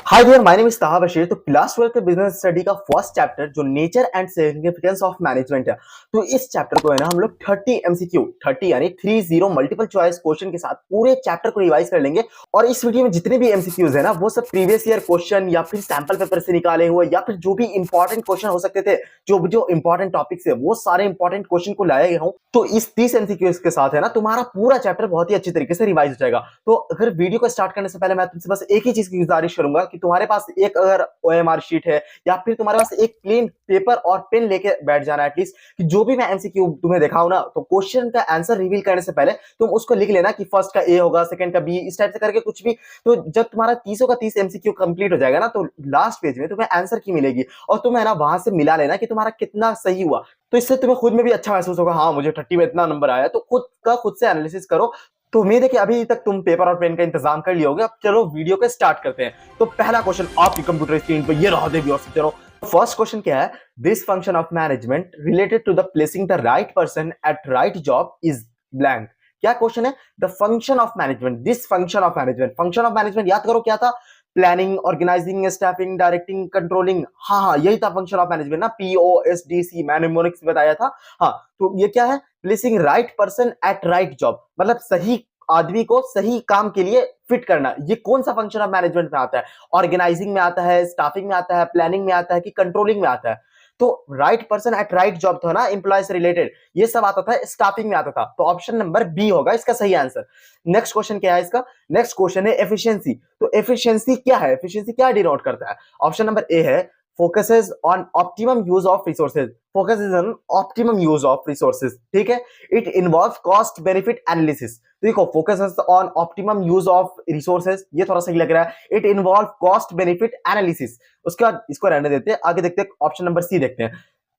Hi dear, my name is Taha Bashir. तो class 12 के business study का फर्स्ट चैप्टर जो nature and significance of management है, तो इस चैप्टर को है ना हम लोग 30 एमसीक्यू 30 यानी 30 मल्टीपल चॉइस क्वेश्चन के साथ पूरे चैप्टर को रिवाइज कर लेंगे। और इस वीडियो में जितने भी एमसीक्यूज है ना वो सब प्रीवियस ईयर क्वेश्चन या फिर सैंपल पेपर से निकाले हुए या फिर जो भी इंपॉर्टेंट क्वेश्चन हो सकते थे, जो इंपॉर्टेंट टॉपिक्स है वो सारे इंपॉर्टेंट क्वेश्चन को लाया गया हूं। तो इस 30 एमसीक्यूज के साथ है ना तुम्हारा पूरा चैप्टर बहुत ही अच्छी तरीके से रिवाइज हो जाएगा। तो अगर वीडियो को स्टार्ट करने से पहले मैं तुमसे बस एक ही चीज की गुजारिश करूंगा कि तुम्हारे पास एक अगर ओएमआर शीट है या फिर तुम्हारे पास एक प्लेन पेपर और पेन लेके बैठ जाना एटलीस्ट, कि जो भी मैं एमसीक्यू तुम्हें दिखाऊं ना तो क्वेश्चन का आंसर रिवील करने से पहले तुम उसको लिख लेना कि फर्स्ट का ए होगा, सेकंड का बी, इस टाइप से करके कुछ भी। तो जब तुम्हारा 30 का 30 एमसीक्यू कंप्लीट हो जाएगा ना तो लास्ट पेज में तुम्हें आंसर की मिलेगी और तुम्हें ना वहां से मिला लेना कि तुम्हारा कितना सही हुआ। तो इससे तुम्हें खुद में भी अच्छा महसूस होगा, हाँ मुझे 30 में इतना नंबर आया। तो खुद से एनालिसिस करो। तो उम्मीद है कि अभी तक तुम पेपर और पेन का इंतजाम कर लिया होगा। अब चलो वीडियो को स्टार्ट करते हैं। तो पहला क्वेश्चन आपकी कंप्यूटर स्क्रीन पर ये रहा, देखिए। चलो फर्स्ट क्वेश्चन क्या है, this function of management related to the placing the right person at right job is blank. क्या क्वेश्चन है, the function of management, this function of management. Function of management याद करो क्या था, planning, organising, staffing, directing, controlling. हाँ यही था function of management ना, POSDC मैंने मोनिक्स बताया था। हाँ तो ये क्या है, placing right person at right job, मतलब सही आदमी को सही काम के लिए फिट करना। ये कौन सा फंक्शन ऑफ मैनेजमेंट में आता है, ऑर्गेनाइजिंग में आता है, स्टाफिंग में आता है, प्लानिंग में आता है कि कंट्रोलिंग में आता है। तो right person at right job था ना, एम्प्लॉय से रिलेटेड, ये सब आता था, स्टाफिंग में आता था। तो ऑप्शन नंबर बी होगा इसका सही आंसर। नेक्स्ट क्वेश्चन क्या है इसका, नेक्स्ट क्वेश्चन है एफिशिएंसी। तो एफिशिएंसी क्या है, एफिशिएंसी क्या डिनोट करता है। ऑप्शन नंबर ए है focuses on optimum use of resources, focuses on optimum use of resources, ठीक है। it involves cost benefit analysis। देखो focuses on optimum use of resources ये थोड़ा सही लग रहा है, it involves cost benefit analysis। उसके बाद इसको रहने देते हैं, आगे देखते हैं ऑप्शन नंबर सी देखते हैं,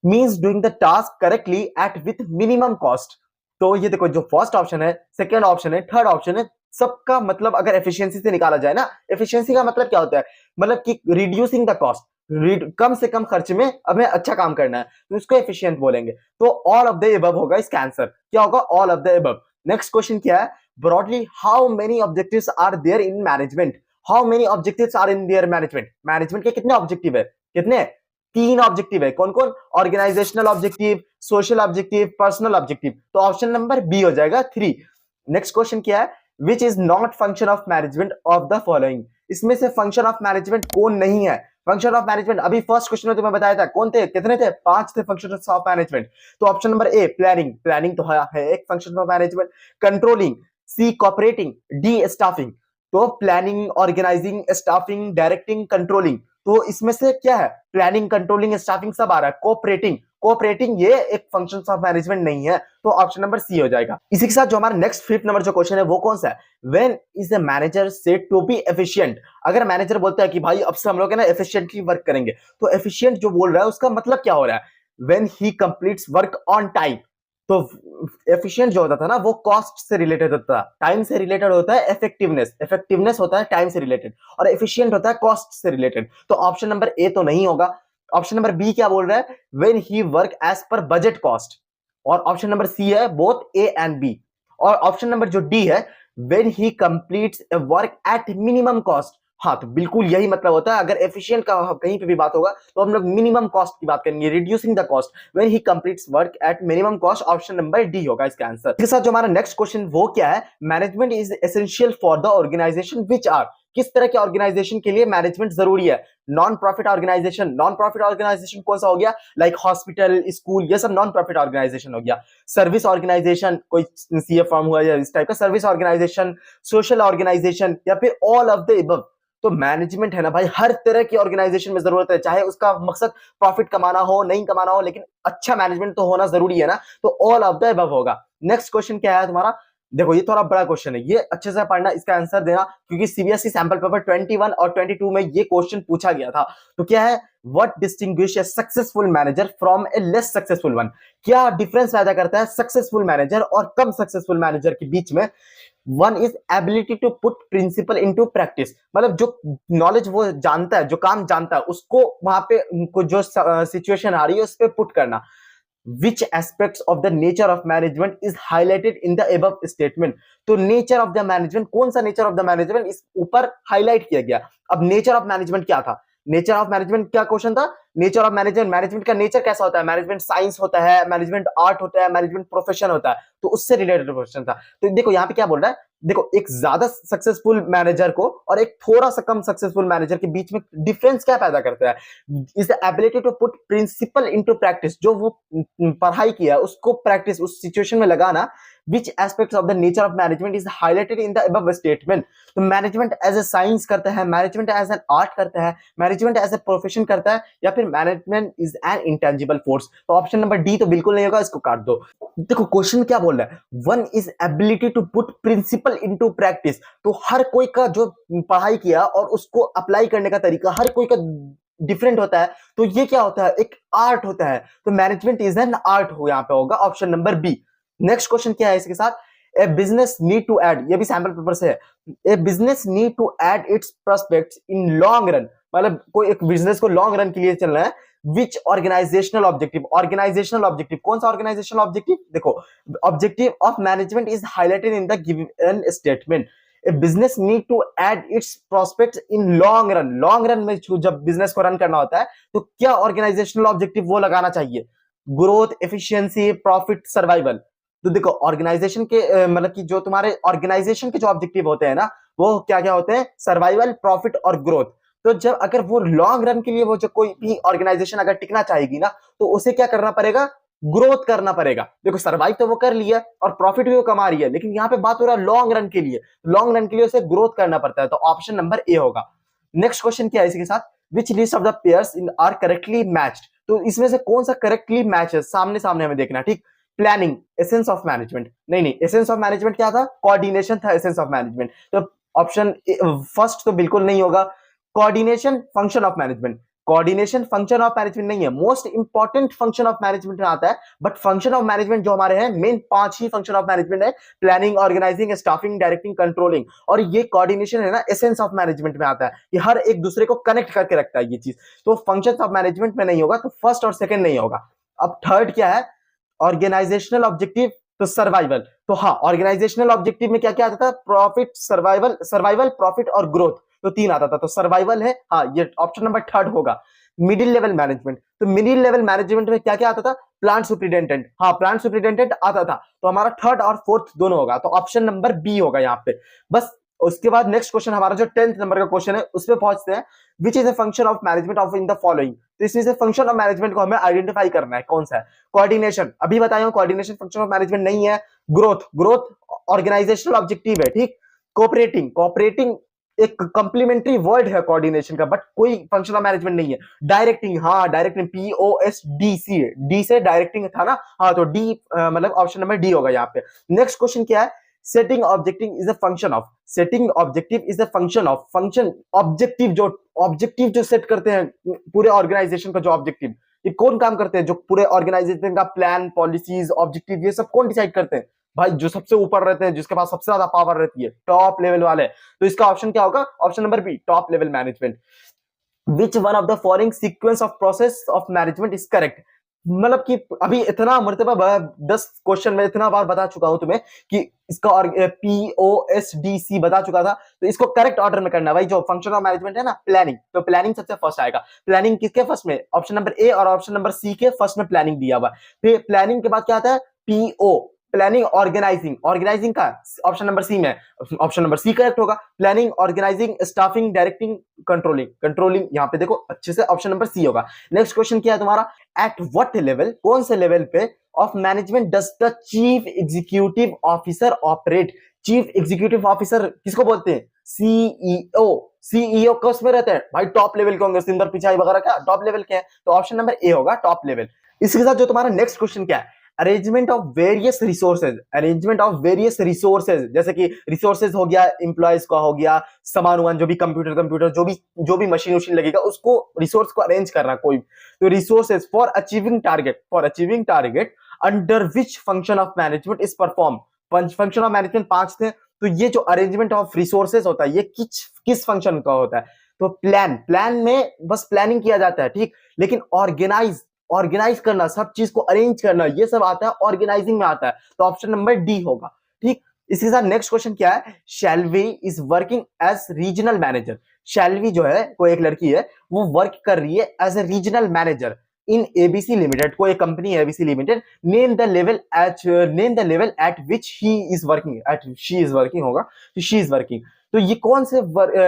means doing the task correctly at with minimum cost। तो ये देखो जो फर्स्ट ऑप्शन है, सेकंड ऑप्शन है, थर्ड ऑप्शन है, सबका मतलब अगर एफिशिएंसी से निकाला जाए ना, एफिशिएंसी का मतलब क्या होता है, मतलब कि रिड्यूसिंग द कॉस्ट, कम से कम खर्च में हमें अच्छा काम करना है, तो इसको एफिशिएंट बोलेंगे। तो ऑल ऑफ द अबव होगा इसका आंसर। क्या होगा, all of the above. Next question क्या है, broadly how many objectives are there in management, how many objectives are in there management. मैनेजमेंट के कितने ऑब्जेक्टिव है, कितने, 3 ऑब्जेक्टिव है। कौन कौन, organisational objective, social objective, personal objective. तो ऑप्शन नंबर बी हो जाएगा 3। नेक्स्ट क्वेश्चन क्या है, which is not function of management of the following. इसमें से फंक्शन ऑफ मैनेजमेंट कौन नहीं है। फंक्शन ऑफ मैनेजमेंट अभी फर्स्ट क्वेश्चन में तुम्हें बताया था, कौन थे, कितने थे, 5 थे फंक्शन ऑफ मैनेजमेंट। तो option number a planning, planning तो है एक function of management, controlling, c cooperating, d staffing. तो planning, organising, staffing, directing, controlling. तो इसमें से क्या है, प्लानिंग, कंट्रोलिंग, स्टाफिंग सब आ रहा है। कोऑपरेटिंग, कोऑपरेटिंग ये एक फंक्शन ऑफ मैनेजमेंट नहीं है, तो ऑप्शन नंबर सी हो जाएगा। इसी के साथ जो हमारा नेक्स्ट 5th नंबर जो क्वेश्चन है वो कौन सा है, when is the manager said to be efficient. अगर मैनेजर बोलता है कि भाई अब से हम लोग है ना एफिशिएंटली वर्क करेंगे, तो एफिशिएंट जो बोल रहा है उसका मतलब क्या हो रहा है, when he completes work on time. तो एफिशिएंट जो होता था ना वो कॉस्ट से रिलेटेड होता था, टाइम से रिलेटेड होता है इफेक्टिवनेस, इफेक्टिवनेस होता है टाइम से रिलेटेड, और एफिशिएंट होता है कॉस्ट से रिलेटेड। तो ऑप्शन नंबर ए तो नहीं होगा। ऑप्शन नंबर बी क्या बोल रहा है, when he work as per budget cost, और ऑप्शन नंबर सी है बोथ ए एंड बी। और ऑप्शन नंबर जो डी है, when he completes a work at minimum cost. हाँ तो बिल्कुल यही मतलब होता है, अगर एफिशिएंट का कहीं पे भी बात होगा तो हम लोग मिनिमम कॉस्ट की बात करेंगे, reducing the cost, when he completes work at minimum cost. Option number D होगा इसका आंसर। इसके साथ जो हमारा नेक्स्ट क्वेश्चन वो क्या है, management is essential for the organisation which are. किस तरह के ऑर्गेनाइजेशन के लिए मैनेजमेंट जरूरी है, non profit organisation. Non profit organisation कौन सा हो गया, लाइक हॉस्पिटल, स्कूल, ये सब नॉन प्रॉफिट ऑर्गेनाइजेशन हो गया। सर्विस ऑर्गेनाइजेशन, कोई सीए फर्म हुआ या इस टाइप का सर्विस ऑर्गेनाइजेशन, सोशल ऑर्गेनाइजेशन, या फिर ऑल ऑफ द अबव। तो मैनेजमेंट है ना भाई हर तरह की ऑर्गेनाइजेशन में जरूरत है, चाहे उसका मकसद प्रॉफिट कमाना हो नहीं कमाना हो, लेकिन अच्छा मैनेजमेंट तो होना जरूरी है ना। तो ऑल ऑफ द अबव होगा। नेक्स्ट क्वेश्चन क्या है तुम्हारा, देखो ये थोड़ा बड़ा क्वेश्चन है, ये अच्छे से पढ़ना, इसका आंसर देना, क्योंकि सीबीएसई सैंपल पेपर 21 और 22 में ये क्वेश्चन पूछा गया था। तो क्या है, what distinguish A successful manager from A less successful one. क्या डिफरेंस पैदा करता है सक्सेसफुल मैनेजर और कम सक्सेसफुल मैनेजर के बीच में। One is ability to put principle into practice, मतलब जो नॉलेज वो जानता है, जो काम जानता है उसको वहां पे जो सिचुएशन आ रही है उस पर पुट करना। which aspects of the nature of management is highlighted in the above statement। तो नेचर ऑफ द मैनेजमेंट, कौन सा नेचर ऑफ द मैनेजमेंट इस ऊपर हाईलाइट किया गया। अब नेचर ऑफ मैनेजमेंट क्या था, नेचर ऑफ मैनेजमेंट क्या क्वेश्चन था, नेचर ऑफ मैनेजमेंट, मैनेजमेंट का नेचर कैसा होता है, मैनेजमेंट साइंस होता है, मैनेजमेंट आर्ट होता है, मैनेजमेंट प्रोफेशन होता है, तो उससे रिलेटेड क्वेश्चन था। तो देखो यहाँ पे क्या बोल रहा है, देखो एक ज्यादा सक्सेसफुल मैनेजर को और एक थोड़ा सा कम सक्सेसफुल मैनेजर के बीच में डिफरेंस क्या पैदा करता है, is the ability to put principle into practice, जो वो पढ़ाई किया है उसको प्रैक्टिस उस सिचुएशन में लगाना। which aspects of the nature of management is highlighted in the above statement। तो मैनेजमेंट एज ए साइंस करता है, मैनेजमेंट एज एन आर्ट करता है, मैनेजमेंट एज ए प्रोफेशन करता है, या फिर management is an intangible force. तो ऑप्शन नंबर डी तो बिल्कुल नहीं होगा, इसको काट दो। देखो क्वेश्चन क्या बोल रहा है, one is ability to put principle into practice. तो हर कोई का जो पढ़ाई किया और उसको अप्लाई करने का तरीका हर कोई का डिफरेंट होता है, तो ये क्या होता है, एक आर्ट होता है। तो मैनेजमेंट इज एन आर्ट हो, यहाँ पे होगा option number B. Next question क्या है इसके साथ, a business need to add, ये भी सैंपल पेपर से है, a business need to add its prospects in long run, मतलब कोई एक बिजनेस को लॉन्ग रन के लिए चलना है। Which organisational objective, organisational objective कौन सा ऑर्गेनाइजेशनल ऑब्जेक्टिव, देखो objective of management is highlighted in the given statement. A business need to add its prospects in long run, long run में जब बिजनेस को रन करना होता है तो क्या ऑर्गेनाइजेशनल ऑब्जेक्टिव वो लगाना चाहिए, ग्रोथ, एफिशिएंसी, प्रॉफिट, सर्वाइवल। तो देखो ऑर्गेनाइजेशन के मतलब कि जो तुम्हारे ऑर्गेनाइजेशन के जो ऑब्जेक्टिव होते हैं ना, वो क्या क्या होते हैं, सर्वाइवल, प्रॉफिट और ग्रोथ। तो जब अगर वो लॉन्ग रन के लिए वो जो कोई भी ऑर्गेनाइजेशन अगर टिकना चाहेगी ना, तो उसे क्या करना पड़ेगा, ग्रोथ करना पड़ेगा। देखो सर्वाइव तो वो कर लिया और प्रॉफिट भी वो कमा रही है, लेकिन यहाँ पे बात हो रहा है लॉन्ग रन के लिए, लॉन्ग रन के लिए उसे ग्रोथ करना पड़ता है। तो ऑप्शन नंबर ए होगा। नेक्स्ट क्वेश्चन क्या है इसके साथ, विच list of the pairs in are correctly matched. तो इसमें से कौन सा करेक्टली मैच है, सामने सामने हमें देखना, ठीक। प्लानिंग, एसेंस ऑफ मैनेजमेंट, नहीं एसेंस ऑफ मैनेजमेंट क्या था, कोऑर्डिनेशन था एसेंस ऑफ मैनेजमेंट। तो ऑप्शन फर्स्ट तो बिल्कुल नहीं होगा। Coordination, function of management, coordination function of management नहीं है, most important function of management में आता है। बट फंक्शन ऑफ मैनेजमेंट जो हमारे हैं मेन 5 ही फंक्शन ऑफ मैनेजमेंट है, planning, organising, staffing, directing, controlling. और ये कोऑर्डिनेशन है ना एसेंस ऑफ मैनेजमेंट में आता है, ये हर एक दूसरे को कनेक्ट करके रखता है ये चीज। तो फंक्शन ऑफ मैनेजमेंट में नहीं होगा, तो फर्स्ट और सेकंड नहीं होगा। अब थर्ड क्या है, ऑर्गेनाइजेशनल ऑब्जेक्टिव, तो सर्वाइवल। तो हाँ ऑर्गेनाइजेशनल ऑब्जेक्टिव में क्या क्या आता था, प्रॉफिट, सर्वाइवल, सर्वाइवल, प्रॉफिट और ग्रोथ, तो 3 आता था। तो सर्वाइवल है, हाँ ये ऑप्शन नंबर थर्ड होगा। मिडिल लेवल मैनेजमेंट, तो मिडिल लेवल मैनेजमेंट में क्या क्या आता था, प्लांट सुपरिटेंडेंट, हाँ प्लांट सुपरिटेंडेंट आता था। तो हमारा थर्ड और फोर्थ दोनों होगा, तो ऑप्शन नंबर बी होगा यहाँ पे बस। उसके बाद नेक्स्ट क्वेश्चन हमारा जो 10th नंबर का क्वेश्चन है उस पे पहुंचते हैं। Which is a function of management of in the following. तो इसमें से फंक्शन ऑफ मैनेजमेंट को हमें आइडेंटिफाई करना है, कौन सा है। कोऑर्डिनेशन, अभी बताया कोऑर्डिनेशन फंक्शन ऑफ मैनेजमेंट नहीं है। ग्रोथ, ग्रोथ ऑर्गेनाइजेशनल ऑब्जेक्टिव है, ठीक। कोऑपरेटिंग, कोऑपरेटिंग एक कंप्लीमेंट्री वर्ड है कोऑर्डिनेशन का, बट कोई फंक्शन ऑफ मैनेजमेंट नहीं है। डायरेक्टिंग, हाँ डायरेक्टिंग, POSDC, डी से डायरेक्टिंग था ना, हाँ तो डी मतलब ऑप्शन नंबर डी होगा यहाँ पे। नेक्स्ट क्वेश्चन क्या है, setting objective is a function of, setting objective is a function of, function objective जो सेट करते हैं पूरे ऑर्गेनाइजेशन का जो ऑब्जेक्टिव, ये कौन काम करते हैं, जो पूरे ऑर्गेनाइजेशन का प्लान, पॉलिसीज, ऑब्जेक्टिव ये सब कौन डिसाइड करते हैं, भाई जो सबसे ऊपर रहते हैं, जिसके पास सबसे ज्यादा पावर रहती है, टॉप लेवल वाले। तो इसका ऑप्शन क्या होगा, option number B, top level management. Which one of the following sequence of process of management is correct. मतलब कि अभी इतना मर्तबा 10 क्वेश्चन में इतना बार बता चुका हूं तुम्हें कि इसका और POSDC बता चुका था, तो इसको करेक्ट ऑर्डर में करना भाई। जो फंक्शन ऑफ मैनेजमेंट है ना प्लानिंग, तो प्लानिंग सबसे फर्स्ट आएगा। प्लानिंग किसके फर्स्ट में, ऑप्शन नंबर ए और ऑप्शन नंबर सी के फर्स्ट में प्लानिंग दिया हुआ। फिर प्लानिंग के बाद क्या आता है, PO, प्लानिंग, ऑर्गेनाइजिंग, ऑर्गेनाइजिंग का ऑप्शन नंबर सी में, ऑप्शन नंबर सी करेक्ट होगा। Planning, organising, staffing, directing, controlling, controlling यहाँ पे देखो अच्छे से ऑप्शन नंबर सी होगा। नेक्स्ट क्वेश्चन क्या है तुम्हारा, एट व्हाट लेवल, कौन से लेवल पे of management does the chief executive officer operate. Chief executive officer किसको बोलते हैं, CEO। CEO कस में रहते हैं भाई, टॉप लेवल के होंगे, सुंदर पिचाई वगैरह क्या टॉप लेवल के हैं, तो ऑप्शन नंबर ए होगा टॉप लेवल। इसके साथ जो तुम्हारा नेक्स्ट क्वेश्चन क्या है, arrangement of various resources, arrangement of various resources, जैसे कि रिसोर्सेज हो गया, एम्प्लॉयज का हो गया, सामान जो भी कंप्यूटर जो भी मशीन लगेगा उसको रिसोर्स को अरेंज करना कोई। तो resources for achieving target under which function of management is perform. Function of management 5 थे, तो ये जो अरेंजमेंट ऑफ रिसोर्सेज होता है ये किस फंक्शन का होता है। तो प्लान में बस प्लानिंग किया जाता है, ठीक। लेकिन ऑर्गेनाइज ऑर्गेनाइज करना, सब चीज को अरेंज करना, ये सब आता है, ऑर्गेनाइजिंग में आता है, तो ऑप्शन नंबर डी होगा। ठीक, इसके साथ नेक्स्ट क्वेश्चन क्या है, Shelvi is working as regional manager. Shelvi जो है, कोई एक लड़की है, वो वर्क कर रही है as a regional manager in ABC limited, कोई company ABC limited. Name the level at which he is working, at she is working होगा, तो शी इज वर्किंग। तो ये कौन से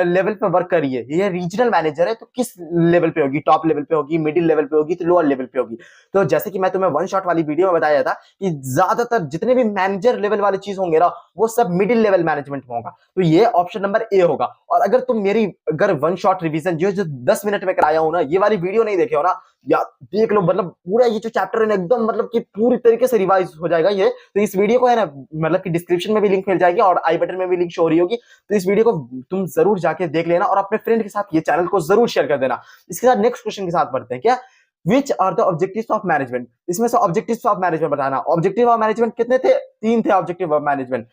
लेवल पे वर्क कर रही है, ये रीजनल मैनेजर है, तो किस लेवल पे होगी, टॉप लेवल पे होगी, मिडिल लेवल पे होगी, तो लोअर लेवल पे होगी। तो जैसे कि मैं तुम्हें वन शॉट वाली वीडियो में बताया था कि ज्यादातर जितने भी मैनेजर लेवल वाले चीज होंगे ना, वो सब मिडिल लेवल मैनेजमेंट में होगा, तो ये ऑप्शन नंबर ए होगा। और अगर तुम मेरी वन शॉट रिवीजन जो 10 मिनट में कराया हूं ना, ये वाली वीडियो नहीं देखे हो ना, या देख लो, मतलब पूरा ये जो चैप्टर है ना, एकदम मतलब कि पूरी तरीके से रिवाइज हो जाएगा ये। तो इस वीडियो को है ना, मतलब कि डिस्क्रिप्शन में भी लिंक मिल जाएगी और आई बटन में भी लिंक शो हो रही होगी, तो इस वीडियो को तुम जरूर जाके देख लेना और अपने फ्रेंड के साथ ये चैनल को जरूर शेयर कर देना। इसके साथ नेक्स्ट क्वेश्चन के साथ बढ़ते हैं। क्या, which are the objectives of management, इसमें से ऑब्जेक्टिव्स ऑफ मैनेजमेंट बताना। ऑब्जेक्टिव ऑफ मैनेजमेंट कितने थे, 3 थे ऑब्जेक्टिव ऑफ मैनेजमेंट।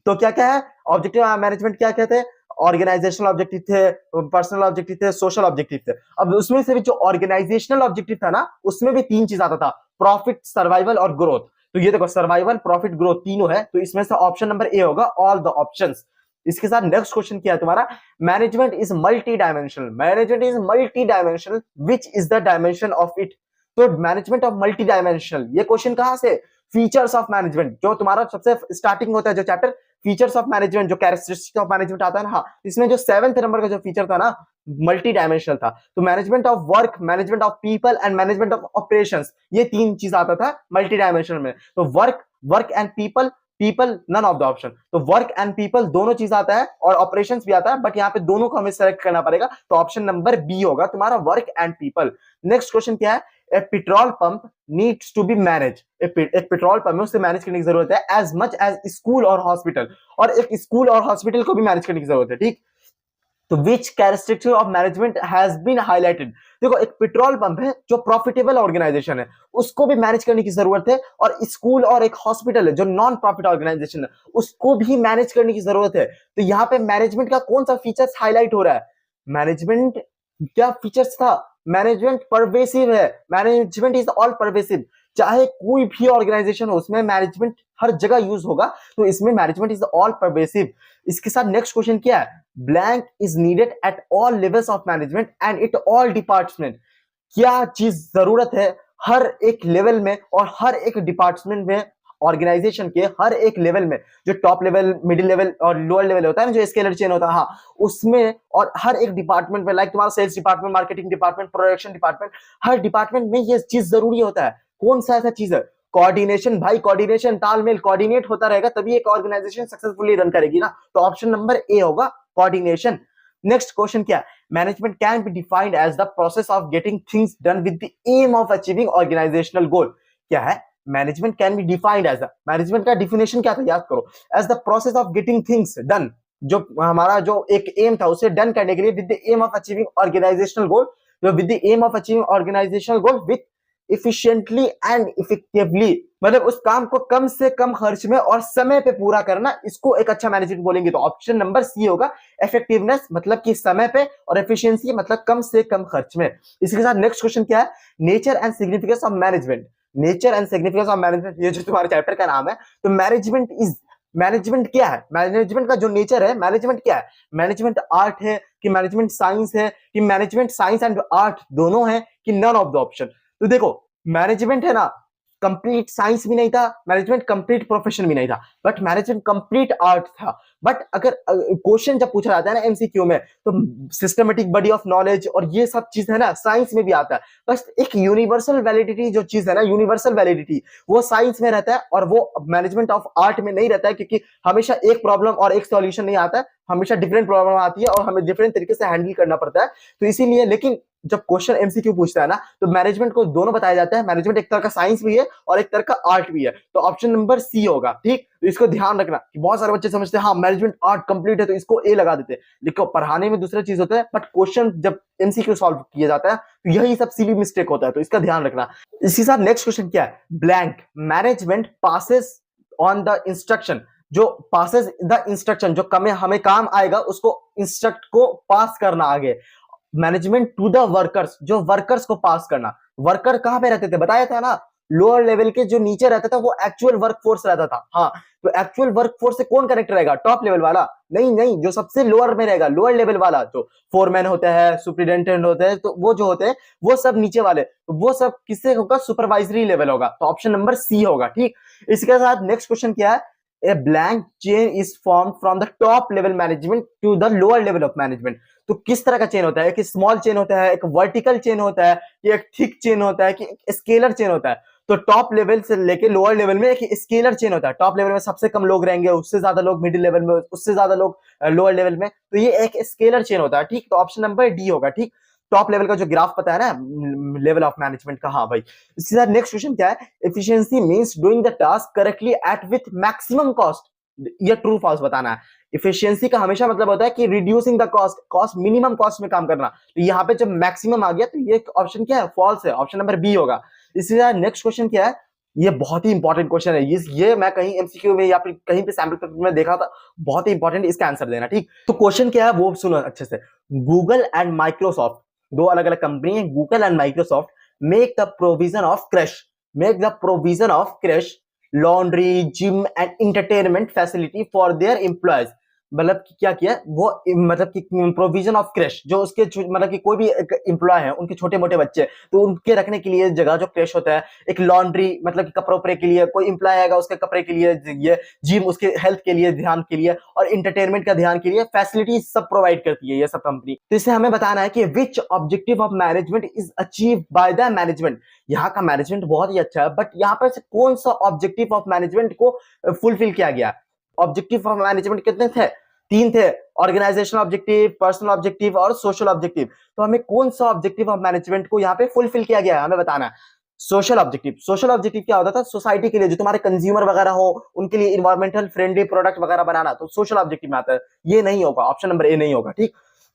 तो क्या क्या है ऑब्जेक्टिव ऑफ मैनेजमेंट, क्या क्या थे, ऑर्गेनाइजेशनल ऑब्जेक्टिव थे, पर्सनल ऑब्जेक्टिव थे, सोशल ऑब्जेक्टिव थे। अब उसमें से भी जो ऑर्गेनाइजेशनल ऑब्जेक्टिव था ना, उसमें भी 3 चीज आता था, प्रॉफिट, सर्वाइवल और ग्रोथ। तो ये देखो, सर्वाइवल, प्रॉफिट, ग्रोथ तीनों है, तो इसमें से ऑप्शन नंबर ए होगा, ऑल द ऑप्शंस। इसके साथ नेक्स्ट क्वेश्चन क्या है तुम्हारा, management is multi dimensional, management is multi dimensional, which is the dimension of it. तो मैनेजमेंट ऑफ मल्टी डायमेंशनल, ये क्वेश्चन कहां से, फीचर्स ऑफ मैनेजमेंट, जो तुम्हारा सबसे स्टार्टिंग होता है जो चैप्टर, फीचर्स ऑफ मैनेजमेंट, जो कैरेक्टरिस्टिक्स ऑफ मैनेजमेंट आता है ना, हाँ, इसमें जो 7th नंबर का जो फीचर था ना, मल्टी डायमेंशनल था। तो management of work, management of people and management of operations, ये 3 चीज आता था मल्टी डायमेंशनल में। तो work and people, people none of the option, तो वर्क एंड पीपल दोनों चीज आता है और ऑपरेशंस भी आता है, बट यहाँ पे दोनों को हमें सेलेक्ट करना पड़ेगा, तो ऑप्शन नंबर बी होगा तुम्हारा, work and people. Next question क्या है, a petrol pump needs to be manage, एक पेट्रोल पंप है उसे मैनेज करने की जरूरत है, एज मच एज स्कूल और हॉस्पिटल, और एक स्कूल और हॉस्पिटल को भी मैनेज करने की जरूरत है। ठीक, तो which characteristic of management has been highlighted. देखो, एक पेट्रोल पंप है जो प्रॉफिटेबल ऑर्गेनाइजेशन है, उसको भी मैनेज करने की जरूरत है, और स्कूल और एक हॉस्पिटल है जो नॉन प्रॉफिट ऑर्गेनाइजेशन है, उसको भी मैनेज करने की जरूरत है। तो यहाँ पे मैनेजमेंट का कौन सा फीचर्स हाईलाइट हो रहा है, मैनेजमेंट क्या फीचर्स था, मैनेजमेंट परवेसिव है, मैनेजमेंट इज ऑल परवेसिव, चाहे कोई भी ऑर्गेनाइजेशन हो उसमें मैनेजमेंट हर जगह यूज होगा, तो इसमें मैनेजमेंट इज ऑल परवेसिव। इसके साथ नेक्स्ट क्वेश्चन क्या है, blank is needed at all levels of management and it all department, क्या चीज जरूरत है हर एक लेवल में और हर एक डिपार्टमेंट में, ऑर्गेनाइजेशन के हर एक लेवल में, जो टॉप लेवल, मिडिल लेवल और लोअर लेवल होता है ना, जो स्केलर चेन होता है, हाँ, उसमें, और हर एक डिपार्टमेंट में, लाइक तुम्हारा sales department, marketing department, production department, हर डिपार्टमेंट में ये चीज जरूरी होता है। कौन सा ऐसा चीज है, कोऑर्डिनेशन भाई, कोऑर्डिनेशन, तालमेल, कोऑर्डिनेट होता रहेगा तभी एक ऑर्गेनाइजेशन सक्सेसफुली रन करेगी ना, तो ऑप्शन नंबर ए होगा, कोऑर्डिनेशन। नेक्स्ट क्वेश्चन क्या, management can be defined as the process of getting things done with the aim of achieving organisational goal. क्या है, management can be defined as, management का definition क्या था, याद करो, as the process of getting things done, जो हमारा जो एक एम था उसे डन करने के लिए, with the aim of achieving organisational goal, with the aim of achieving organisational goal with efficiently and effectively, मतलब उस काम को कम से कम खर्च में और समय पे पूरा करना, इसको एक अच्छा मैनेजमेंट बोलेंगे। तो ऑप्शन नंबर सी होगा, इफेक्टिवनेस मतलब कि समय पे, और एफिशिएंसी मतलब कम से कम खर्च में। इसके साथ नेक्स्ट क्वेश्चन क्या है, nature and significance of management, nature and significance of management, ये जो तुम्हारे चैप्टर का नाम है, तो मैनेजमेंट क्या है, मैनेजमेंट का जो नेचर है, मैनेजमेंट क्या है, मैनेजमेंट आर्ट है कि मैनेजमेंट साइंस है, कि मैनेजमेंट साइंस एंड आर्ट दोनों है, कि नन ऑफ द ऑप्शन। तो देखो, मैनेजमेंट है ना, कंप्लीट साइंस भी नहीं था, मैनेजमेंट कंप्लीट प्रोफेशन भी नहीं था, बट मैनेजमेंट कंप्लीट आर्ट था। बट अगर क्वेश्चन जब पूछा जाता है ना एमसीक्यू में, तो सिस्टमेटिक बॉडी ऑफ नॉलेज और ये सब चीज है ना, साइंस में भी आता है, बस एक यूनिवर्सल वैलिडिटी जो चीज है ना, यूनिवर्सल वैलिडिटी, वो साइंस में रहता है और वो मैनेजमेंट ऑफ आर्ट में नहीं रहता है, क्योंकि हमेशा एक प्रॉब्लम और एक सॉल्यूशन नहीं आता है, हमेशा डिफरेंट प्रॉब्लम आती है और हमें डिफरेंट तरीके से हैंडल करना पड़ता है। तो इसीलिए, लेकिन जब क्वेश्चन एमसीक्यू पूछता है ना, तो मैनेजमेंट को दोनों बताया जाता है, मैनेजमेंट एक तरह का साइंस भी है और एक तरह का आर्ट भी है, तो ऑप्शन नंबर सी होगा। ठीक, तो इसको ध्यान रखना कि बहुत सारे बच्चे समझते हैं हाँ मैनेजमेंट आर्ट कंप्लीट है तो इसको ए लगा देते हैं, लेकिन पढ़ाने में दूसरा चीज होता है, बट क्वेश्चन जब एमसीक्यू सॉल्व किया जाता है तो यही सब सिली मिस्टेक होता है, तो इसका ध्यान रखना। इसी साथ नेक्स्ट क्वेश्चन क्या है, blank management passes on the instruction, जो पासेस द इंस्ट्रक्शन, जो हमें काम आएगा उसको इंस्ट्रक्ट को पास करना आगे, मैनेजमेंट टू द वर्कर्स, जो वर्कर्स को पास करना। वर्कर कहां पे रहते थे, बताया था ना, लोअर लेवल के जो नीचे रहता था वो एक्चुअल वर्कफोर्स रहता था। हाँ, तो एक्चुअल वर्कफोर्स से कौन कनेक्ट रहेगा, टॉप लेवल वाला? नहीं नहीं, जो सबसे लोअर में रहेगा, लोअर लेवल वाला, जो फोरमैन होता है, सुपरिटेंडेंट होते हैं, तो वो जो होते हैं वो सब नीचे वाले, तो वो सब किससे होगा, सुपरवाइजरी लेवल होगा। तो ऑप्शन नंबर सी होगा। ठीक, इसके साथ नेक्स्ट क्वेश्चन क्या है, a blank chain is form from the top level management to the lower level of management. तो किस तरह का चेन होता है, एक स्मॉल चेन होता है, एक वर्टिकल चेन होता है, कि एक थिक चेन होता है, कि एक स्केलर चेन होता है? तो टॉप लेवल से लेके लोअर लेवल में एक स्केलर चेन होता है। टॉप लेवल में सबसे कम लोग रहेंगे, उससे ज्यादा लोग मिडिल लेवल में, उससे ज्यादा लोग लोअर लेवल में, तो ये एक स्केलर चेन होता है। ठीक, तो ऑप्शन नंबर डी होगा। ठीक, टॉप लेवल का जो ग्राफ पता है ना लेवल ऑफ मैनेजमेंट का। हाँ भाई, इसके साथ नेक्स्ट क्वेश्चन क्या है, efficiency means doing the task correctly at with maximum cost. ये ट्रू फॉल्स बताना है। इफिशियंसी का हमेशा मतलब होता है कि reducing the cost, cost minimum cost में काम करना। तो यहाँ पे जब मैक्सिमम आ गया तो ये ऑप्शन क्या है, फॉल्स है, ऑप्शन नंबर बी होगा। इसी तरह नेक्स्ट क्वेश्चन क्या है, ये बहुत ही इंपॉर्टेंट क्वेश्चन है, ये मैं कहीं एमसीक्यू में या फिर कहीं पे सैंपल पेपर में देखा था, बहुत ही इंपॉर्टेंट, इसका आंसर देना। ठीक, तो क्वेश्चन क्या है वो सुनो अच्छे से। गूगल एंड माइक्रोसॉफ्ट, दो अलग अलग कंपनी है, Google and Microsoft, make the provision of crush, make the provision of crèche laundry, gym and entertainment facility for their employees. मतलब क्या किया वो, मतलब कि प्रोविजन ऑफ क्रश, जो उसके मतलब कि कोई भी एम्प्लॉय है, उनके छोटे मोटे बच्चे, तो उनके रखने के लिए जगह जो क्रश होता है, एक लॉन्ड्री मतलब कि कपड़े उपड़े के लिए, कोई एम्प्लॉय आएगा उसके कपड़े के लिए, ये जिम उसके हेल्थ के लिए ध्यान के लिए, और इंटरटेनमेंट का ध्यान के लिए फैसिलिटी सब प्रोवाइड करती है ये सब कंपनी। तो इससे हमें बताना है कि which objective of management is achieve by the management. यहाँ का मैनेजमेंट बहुत ही अच्छा है, बट यहाँ पर से कौन सा ऑब्जेक्टिव ऑफ मैनेजमेंट को फुलफिल किया गया। ऑब्जेक्टिव ऑफ मैनेजमेंट कितने थे, तीन थे, ऑर्गेनाइजेशनल ऑब्जेक्टिव, पर्सनल ऑब्जेक्टिव और सोशल ऑब्जेक्टिव। तो हमें कौन सा ऑब्जेक्टिव ऑफ मैनेजमेंट को यहाँ पे फुलफिल किया गया है हमें बताना है। सोशल ऑब्जेक्टिव, सोशल ऑब्जेक्टिव क्या होता था, सोसाइटी के लिए, जो तुम्हारे कंज्यूमर वगैरह हो उनके लिए इन्वायरमेंटल फ्रेंडली प्रोडक्ट वगैरह बनाना, तो सोशल ऑब्जेक्टिव में आता है। ये नहीं होगा, ऑप्शन नंबर ए नहीं होगा। ठीक,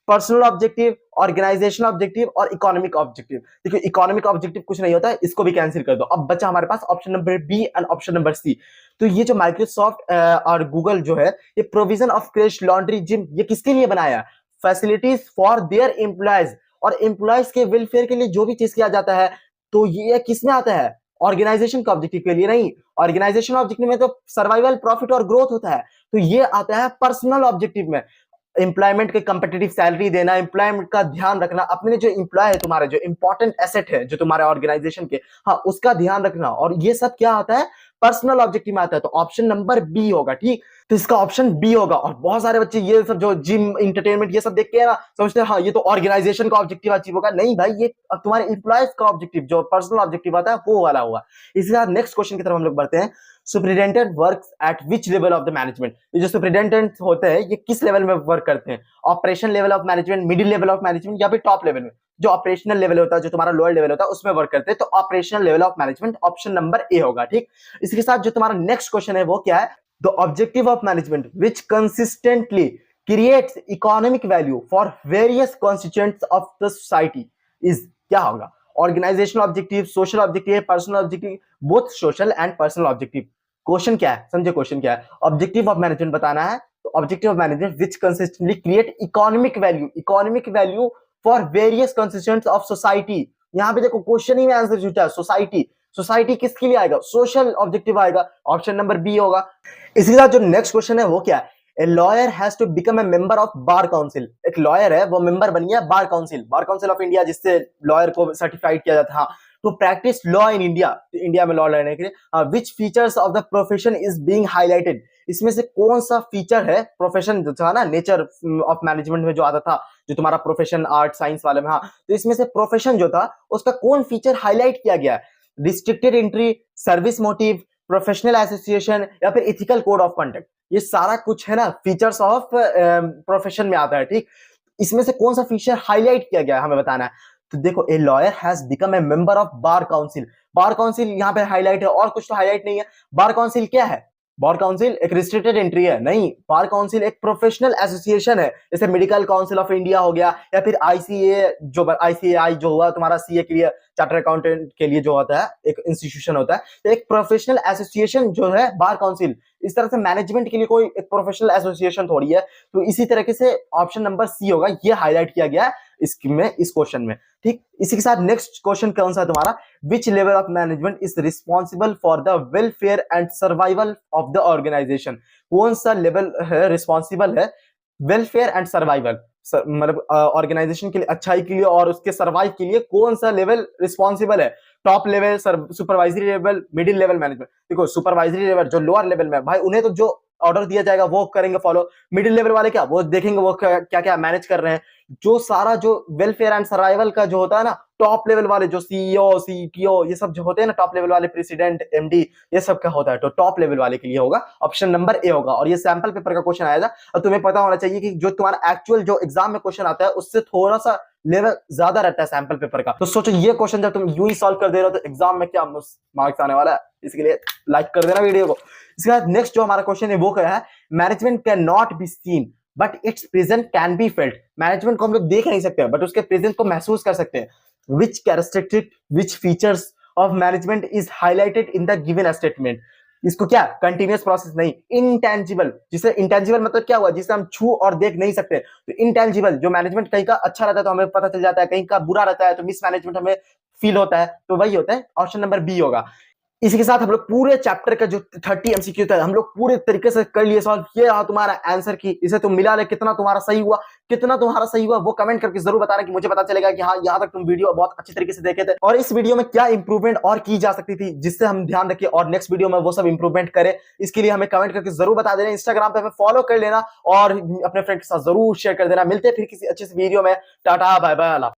पर्सनल ऑब्जेक्टिव, ऑर्गेनाइजेशनल ऑब्जेक्टिव और इकोनॉमिक ऑब्जेक्टिव। देखिए इकोनॉमिक ऑब्जेक्टिव कुछ नहीं होता है, इसको भी कैंसिल कर दो। अब बचा हमारे पास option number B and option number C. तो ये जो माइक्रोसॉफ्ट और गूगल जो है, ये provision of crèche, laundry, gym, ये किसके लिए बनाया, फैसिलिटीज फॉर देयर एम्प्लॉयज, और एम्प्लॉयज के वेलफेयर के लिए जो भी चीज किया जाता है, तो ये किस में आता है, ऑर्गेनाइजेशन का ऑब्जेक्टिव के लिए नहीं। ऑर्गेनाइजेशन ऑब्जेक्टिव में तो सर्वाइवल, प्रॉफिट और ग्रोथ होता है, तो ये आता है पर्सनल ऑब्जेक्टिव में। एम्प्लॉयमेंट के कंपेटिटिव सैलरी देना, एम्प्लॉयमेंट का ध्यान रखना, अपने जो एम्प्लॉय है, तुम्हारे जो इंपॉर्टेंट एसेट है जो तुम्हारे ऑर्गेनाइजेशन के, हाँ उसका ध्यान रखना, और ये सब क्या आता है, पर्सनल ऑब्जेक्टिव में आता है। तो ऑप्शन नंबर बी होगा। ठीक, तो इसका ऑप्शन बी होगा। और बहुत सारे बच्चे ये सब जो जिम, इंटरटेनमेंट, ये सब देख के ना समझते हैं हाँ ये तो ऑर्गेनाइजेशन का ऑब्जेक्टिव अचीव होगा। नहीं भाई, ये तुम्हारे एम्प्लॉयज का ऑब्जेक्टिव, जो पर्सनल ऑब्जेक्टिव आता है वो वाला हुआ। इसके साथ नेक्स्ट क्वेश्चन की तरफ हम लोग बढ़ते हैं। Superintendent works at which level of the management. ये जो सुपरिटेंडेंट होते हैं ये किस लेवल में वर्क करते हैं, operation level of management, middle level of management, या फिर टॉप लेवल में। जो ऑपरेशनल लेवल होता है, जो तुम्हारा लोअर लेवल होता है, उसमें वर्क करते हैं, तो operational level of management, option number A होगा। ठीक, इसके साथ जो तुम्हारा नेक्स्ट क्वेश्चन है वो क्या है, the objective of management which consistently creates economic value for various constituents of the society is, क्या होगा, organisational objective, social objective, personal objective, both social and personal objective. Question क्या है, समझे क्वेश्चन क्या है, ऑब्जेक्टिव ऑफ मैनेजमेंट बताना है। तो objective of management which consistently create economic value, economic value for various constituents of society. यहाँ पे देखो क्वेश्चन ही में आंसर छूटा है, सोसाइटी। सोसाइटी किसके लिए आएगा, सोशल ऑब्जेक्टिव आएगा, ऑप्शन नंबर बी होगा। इसी के साथ जो नेक्स्ट क्वेश्चन है वो क्या है, a lawyer has to become a member of bar council. एक लॉयर है वो मेंबर बन गया bar council, bar council of India, जिससे लॉयर को सर्टिफाइड किया जाता है। To practise law in India, India में लॉ लेने के लिए, which features of the profession is being highlighted. इसमें से कौन सा फीचर है, प्रोफेशन जो था ना, नेचर ऑफ मैनेजमेंट में जो आता था, जो तुम्हारा प्रोफेशन आर्ट साइंस वाले में, हाँ, तो इसमें से प्रोफेशन जो था उसका कौन फीचर हाईलाइट किया गया है, restricted entry, service motive, professional association, या फिर इथिकल कोड ऑफ कंडक्ट। ये सारा कुछ है ना फीचर्स ऑफ प्रोफेशन में आता है। ठीक, इसमें से कौन सा फीचर हाईलाइट किया गया है हमें बताना है। तो देखो, ए lawyer has become a member of bar council, bar council यहाँ पे हाईलाइट है, और कुछ तो हाईलाइट नहीं है। बार काउंसिल क्या है, बार काउंसिल एक रिस्ट्रिक्टेड एंट्री है, नहीं, बार काउंसिल एक प्रोफेशनल एसोसिएशन है, जैसे मेडिकल काउंसिल ऑफ इंडिया हो गया, या फिर आईसीए, जो आईसीएआई जो हुआ तुम्हारा सीए के लिए, चार्टर अकाउंटेंट के लिए जो होता है, एक इंस्टीट्यूशन होता है, तो एक प्रोफेशनल एसोसिएशन जो है बार काउंसिल। इस तरह से मैनेजमेंट के लिए कोई एक प्रोफेशनल एसोसिएशन थोड़ी है। तो इसी तरीके से ऑप्शन नंबर सी होगा, ये हाईलाइट किया गया है इसमें, इस क्वेश्चन में। ठीक, इसी के साथ नेक्स्ट क्वेश्चन कौन सा है तुम्हारा, which level of management is responsible for the welfare and survival of the organisation. कौन सा लेवल है रिस्पॉन्सिबल है वेलफेयर एंड सर्वाइवल, मतलब ऑर्गेनाइजेशन के लिए, अच्छाई के लिए और उसके सर्वाइव के लिए कौन सा लेवल रिस्पॉन्सिबल है। Top level, supervisory level, middle level management. देखो सुपरवाइजरी लेवल जो लोअर लेवल में भाई, उन्हें तो जो ऑर्डर दिया जाएगा वो करेंगे फॉलो। मिडिल लेवल वाले क्या, वो देखेंगे वो क्या क्या मैनेज कर रहे हैं। जो सारा जो वेलफेयर एंड सर्वाइवल का जो होता है ना, टॉप लेवल वाले जो सीईओ सीटीओ ये सब जो होते हैं ना, टॉप लेवल वाले प्रेसिडेंट एमडी, ये सब का होता है। तो टॉप लेवल वाले के लिए होगा ऑप्शन नंबर ए होगा। और ये सैंपल पेपर का क्वेश्चन आएगा और तुम्हें पता होना चाहिए कि जो तुम्हारा एक्चुअल जो एग्जाम में क्वेश्चन आता है उससे थोड़ा सा लेवल ज्यादा रहता है सैंपल पेपर का। तो सोचो ये क्वेश्चन जब तुम यूं ही सॉल्व कर दे रहे हो तो एग्जाम में क्या मार्क्स आने वाला है। इसके लिए लाइक कर देना वीडियो को। इसके बाद नेक्स्ट जो हमारा क्वेश्चन है वो क्या है, management can not be seen but it's present can be felt. Management को हम लोग देख नहीं सकते बट उसके प्रेजेंस को महसूस कर सकते हैं। Which characteristic, which features of management is highlighted in the given statement. इसको क्या, कंटिन्यूअस प्रोसेस नहीं, इंटेंजिबल। जिसे इंटेंजिबल मतलब क्या हुआ, जिसे हम छू और देख नहीं सकते। तो इंटेंजिबल जो मैनेजमेंट कहीं का अच्छा रहता है तो हमें पता चल जाता है, कहीं का बुरा रहता है तो मिसमैनेजमेंट हमें फील होता है। तो वही होता है, ऑप्शन नंबर बी होगा। इसी के साथ हम लोग पूरे चैप्टर का जो 30 एमसीक्यू था हम लोग पूरे तरीके से कर लिए सॉल्व। ये रहा तुम्हारा आंसर की, इसे तुम मिला ले, कितना तुम्हारा सही हुआ, कितना तुम्हारा सही हुआ वो कमेंट करके जरूर बताना कि मुझे पता चलेगा कि हाँ यहाँ तक तुम वीडियो बहुत अच्छी तरीके से देखे थे और इस वीडियो में क्या इंप्रूवमेंट और की जा सकती थी जिससे हम ध्यान रखें और नेक्स्ट वीडियो में वो सब इंप्रूवमेंट करें। इसके लिए हमें कमेंट करके जरूर बता देना, इंस्टाग्राम पे हमें फॉलो कर लेना और अपने फ्रेंड के साथ जरूर शेयर कर देना। मिलते हैं फिर किसी अच्छे से वीडियो में। Tata bye bye.